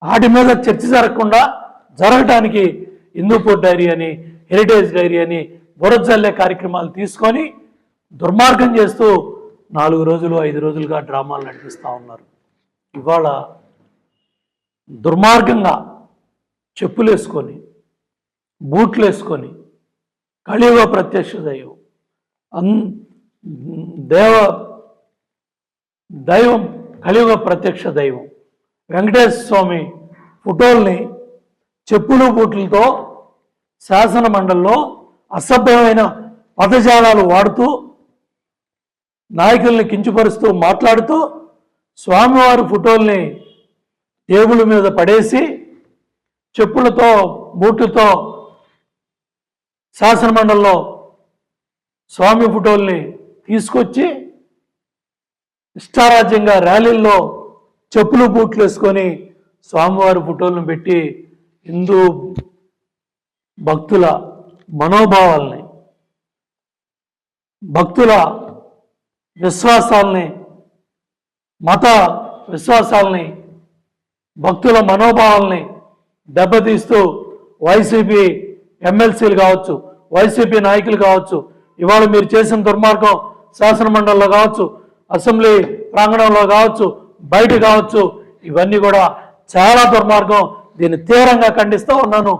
వాటి మీద చర్చ జరగటానికి హిందూపూర్ డైరీ అని, హెరిటేజ్ డైరీ అని బురజల్లే కార్యక్రమాలు తీసుకొని దుర్మార్గం చేస్తూ 4 రోజులు 5 రోజులుగా డ్రామాలు నడిపిస్తూ ఉన్నారు. ఇవాళ దుర్మార్గంగా చెప్పులు వేసుకొని, బూట్లు వేసుకొని, కలియుగ ప్రత్యక్ష దైవం కలియుగ ప్రత్యక్ష దైవం వెంకటేశ్వర స్వామి ఫోటోల్ని చెప్పులు బూట్లతో శాసన మండలిలో అసభ్యమైన పదజాలాలు వాడుతూ, నాయకుల్ని కించపరుస్తూ మాట్లాడుతూ, స్వామివారి ఫోటోల్ని టేబుల్ మీద పడేసి చెప్పులతో బూట్లతో శాసన మండలిలో స్వామి ఫోటోల్ని తీసుకొచ్చి ఇష్టారాజ్యంగా ర్యాలీల్లో చెప్పులు బూట్లు వేసుకొని స్వామివారి ఫోటోలను పెట్టి హిందూ భక్తుల మనోభావాల్ని, భక్తుల విశ్వాసాలని, మత విశ్వాసాలని, భక్తుల మనోభావాల్ని దెబ్బతీస్తూ వైసీపీ ఎమ్మెల్సీలు కావచ్చు, వైసీపీ నాయకులు కావచ్చు, ఇవాళ మీరు చేసిన దుర్మార్గం శాసన మండలిలో కావచ్చు, అసెంబ్లీ ప్రాంగణంలో కావచ్చు, బయట కావచ్చు, ఇవన్నీ కూడా చాలా దుర్మార్గం. దీన్ని తీవ్రంగా ఖండిస్తూ ఉన్నాను.